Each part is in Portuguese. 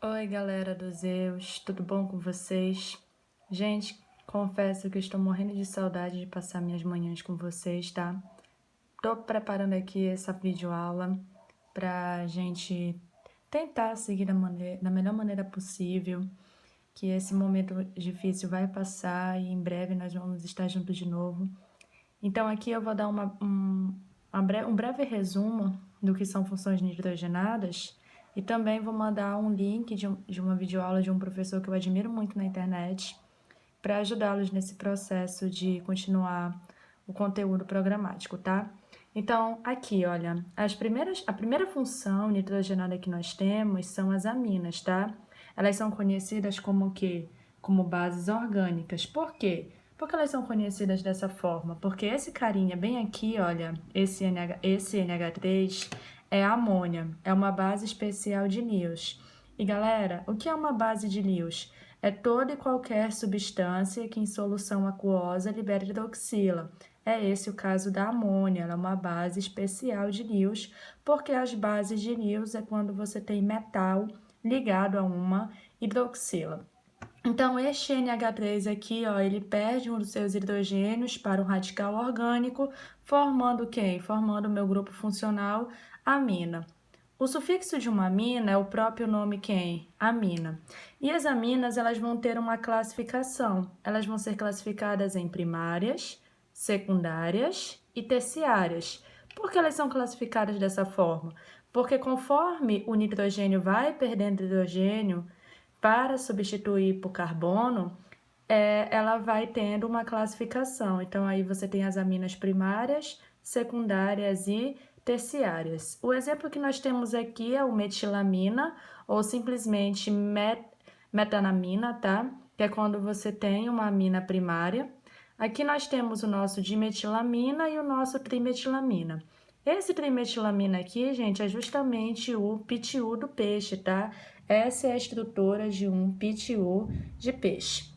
Oi, galera do Zeus, tudo bom com vocês? Gente, confesso que eu estou morrendo de saudade de passar minhas manhãs com vocês, tá? Tô preparando aqui essa videoaula pra gente tentar seguir da melhor maneira possível, que esse momento difícil vai passar e em breve nós vamos estar juntos de novo. Então aqui eu vou dar um breve resumo do que são funções nitrogenadas e também vou mandar um link de uma videoaula de um professor que eu admiro muito na internet para ajudá-los nesse processo de continuar o conteúdo programático, tá? Então, aqui, olha, a primeira função nitrogenada que nós temos são as aminas, tá? Elas são conhecidas como o quê? Como bases orgânicas. Por quê? Por que elas são conhecidas dessa forma? Porque esse carinha bem aqui, olha, esse NH3 é a amônia, é uma base especial de Lewis. E galera, o que é uma base de Lewis? É toda e qualquer substância que em solução aquosa libera hidroxila. É esse o caso da amônia, ela é uma base especial de Lewis, porque as bases de Lewis é quando você tem metal ligado a uma hidroxila. Então, este NH3 aqui, ó, ele perde um dos seus hidrogênios para um radical orgânico, formando quem? Formando o meu grupo funcional amina. O sufixo de uma amina é o próprio nome quem? Amina. E as aminas, elas vão ter uma classificação. Elas vão ser classificadas em primárias, secundárias e terciárias. Por que elas são classificadas dessa forma? Porque conforme o nitrogênio vai perdendo hidrogênio, para substituir por carbono, ela vai tendo uma classificação. Então, aí você tem as aminas primárias, secundárias e terciárias. O exemplo que nós temos aqui é o metilamina, ou simplesmente metanamina, tá? Que é quando você tem uma amina primária. Aqui nós temos o nosso dimetilamina e o nosso trimetilamina. Esse trimetilamina aqui, gente, é justamente o PTU do peixe, tá? Essa é a estrutura de um PTU de peixe.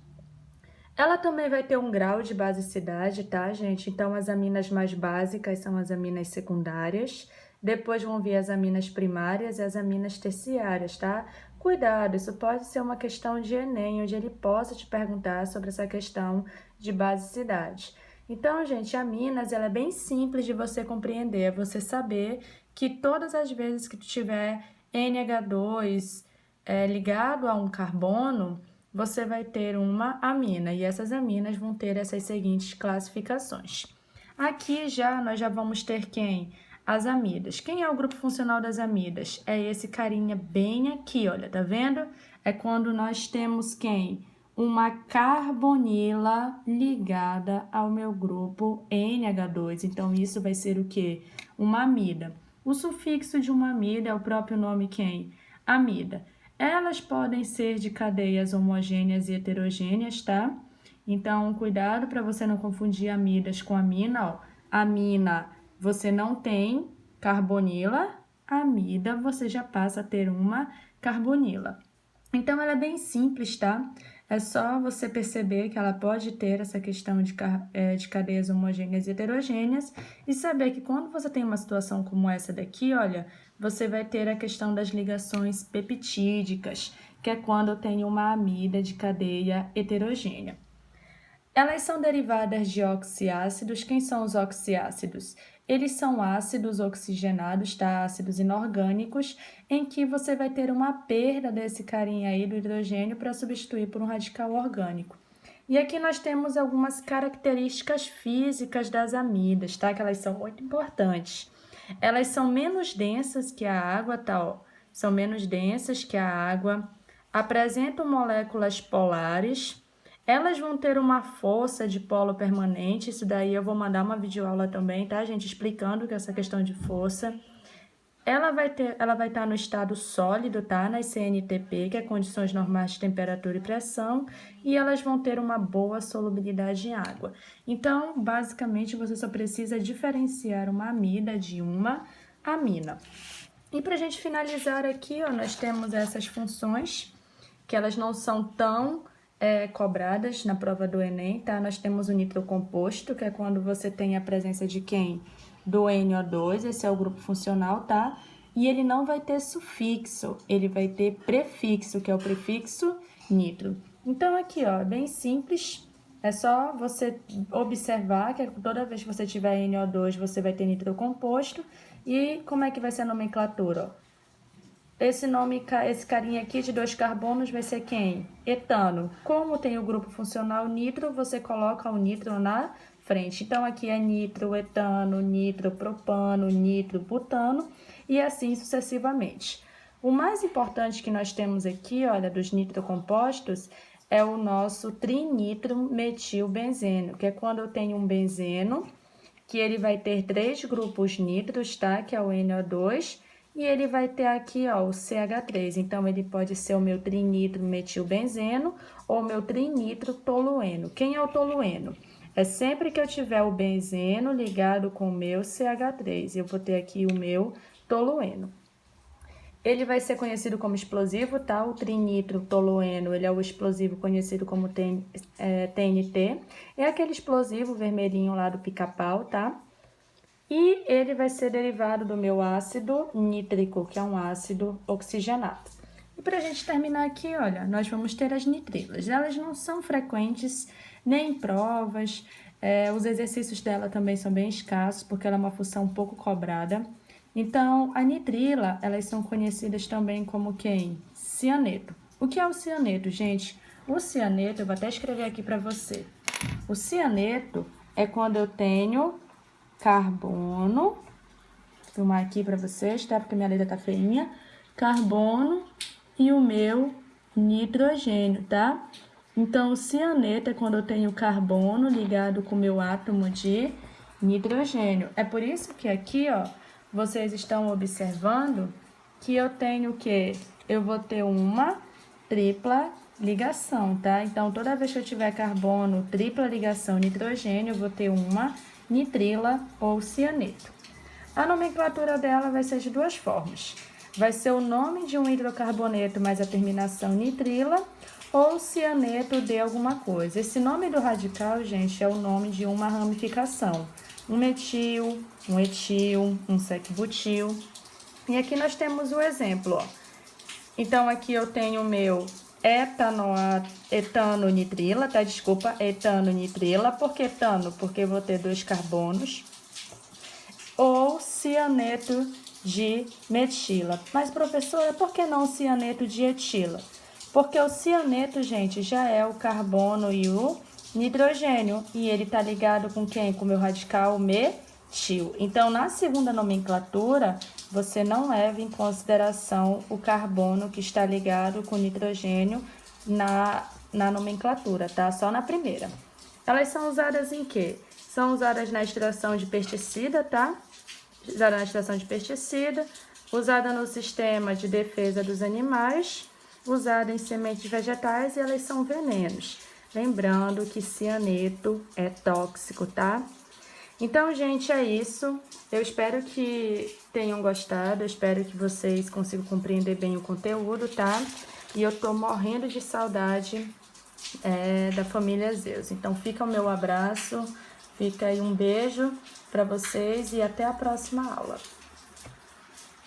Ela também vai ter um grau de basicidade, tá, gente? Então, as aminas mais básicas são as aminas secundárias. Depois vão vir as aminas primárias e as aminas terciárias, tá? Cuidado, isso pode ser uma questão de Enem, onde ele possa te perguntar sobre essa questão de basicidade. Então, gente, aminas, ela é bem simples de você compreender. É você saber que todas as vezes que tu tiver NH2 ligado a um carbono, você vai ter uma amina, e essas aminas vão ter essas seguintes classificações. Aqui nós já vamos ter quem? As amidas. Quem é o grupo funcional das amidas? É esse carinha bem aqui, olha, tá vendo? É quando nós temos quem? Uma carbonila ligada ao meu grupo NH2. Então, isso vai ser o quê? Uma amida. O sufixo de uma amida é o próprio nome quem? Amida. Elas podem ser de cadeias homogêneas e heterogêneas, tá? Então, cuidado para você não confundir amidas com amina, ó. Amina, você não tem carbonila, amida, você já passa a ter uma carbonila. Então, ela é bem simples, tá? É só você perceber que ela pode ter essa questão de cadeias homogêneas e heterogêneas e saber que quando você tem uma situação como essa daqui, olha, você vai ter a questão das ligações peptídicas, que é quando eu tenho uma amida de cadeia heterogênea. Elas são derivadas de oxiácidos. Quem são os oxiácidos? Eles são ácidos oxigenados, tá? Ácidos inorgânicos, em que você vai ter uma perda desse carinha aí do hidrogênio para substituir por um radical orgânico. E aqui nós temos algumas características físicas das amidas, tá? Que elas são muito importantes. Elas são menos densas que a água, tá? Ó. São menos densas que a água, apresentam moléculas polares. Elas vão ter uma força de polo permanente, isso daí eu vou mandar uma videoaula também, tá, gente? Explicando que é essa questão de força. Ela vai estar no estado sólido, tá? Nas CNTP, que é condições normais de temperatura e pressão, e elas vão ter uma boa solubilidade em água. Então, basicamente, você só precisa diferenciar uma amida de uma amina. E para a gente finalizar aqui, ó, nós temos essas funções, que elas não são tão cobradas na prova do Enem, tá? Nós temos o nitrocomposto, que é quando você tem a presença de quem? Do NO2, esse é o grupo funcional, tá? e ele não vai ter sufixo, ele vai ter prefixo, que é o prefixo nitro. Então aqui, ó, bem simples, é só você observar que toda vez que você tiver NO2, você vai ter nitro composto. E como é que vai ser a nomenclatura, ó? Esse carinha aqui de 2 carbonos vai ser quem? Etano. Como tem o grupo funcional nitro, você coloca o nitro na frente. Então, aqui é nitro, etano, nitro, propano, nitro, butano e assim sucessivamente. O mais importante que nós temos aqui, olha, dos nitrocompostos, é o nosso trinitrometilbenzeno, que é quando eu tenho um benzeno, que ele vai ter 3 grupos nitros, tá? Que é o NO2, e ele vai ter aqui, ó, o CH3. Então, ele pode ser o meu trinitrometilbenzeno ou o meu trinitrotolueno. Quem é o tolueno? É sempre que eu tiver o benzeno ligado com o meu CH3. Eu vou ter aqui o meu tolueno. Ele vai ser conhecido como explosivo, tá? O trinitrotolueno, ele é o explosivo conhecido como TNT. É aquele explosivo vermelhinho lá do pica-pau, tá? E ele vai ser derivado do meu ácido nítrico, que é um ácido oxigenado. E para a gente terminar aqui, olha, nós vamos ter as nitrilas. Elas não são frequentes nem em provas, os exercícios dela também são bem escassos, porque ela é uma função um pouco cobrada. Então, a nitrila, elas são conhecidas também como quem? Cianeto. O que é o cianeto, gente? O cianeto, eu vou até escrever aqui para você. O cianeto é quando eu tenho carbono, vou filmar aqui para vocês, tá? Porque minha letra tá feinha. Carbono e o meu nitrogênio, tá? Então, o cianeto é quando eu tenho carbono ligado com o meu átomo de nitrogênio. É por isso que aqui, ó, vocês estão observando que eu tenho o quê? Eu vou ter uma tripla ligação, tá? Então, toda vez que eu tiver carbono, tripla ligação nitrogênio, eu vou ter uma nitrila ou cianeto. A nomenclatura dela vai ser de 2 formas. Vai ser o nome de um hidrocarboneto mais a terminação nitrila ou cianeto de alguma coisa. Esse nome do radical, gente, é o nome de uma ramificação. Um metil, um etil, um sec-butil. E aqui nós temos o exemplo, ó. Então, aqui eu tenho o meu etanonitrila, tá? Desculpa, etanonitrila. Por que etano? Porque eu vou ter 2 carbonos. Ou cianeto de metila. Mas, professora, por que não cianeto de etila? Porque o cianeto, gente, já é o carbono e o nitrogênio. E ele tá ligado com quem? Com o meu radical metil. Então, na segunda nomenclatura, você não leva em consideração o carbono que está ligado com o nitrogênio na nomenclatura, tá? Só na primeira. Elas são usadas em quê? São usadas na extração de pesticida, tá? Usada na extração de pesticida, usada no sistema de defesa dos animais, usada em sementes vegetais e elas são venenos. Lembrando que cianeto é tóxico, tá? Então, gente, é isso. Eu espero que tenham gostado, eu espero que vocês consigam compreender bem o conteúdo, tá? E eu tô morrendo de saudade da família Zeus. Então, fica o meu abraço, fica aí um beijo para vocês e até a próxima aula.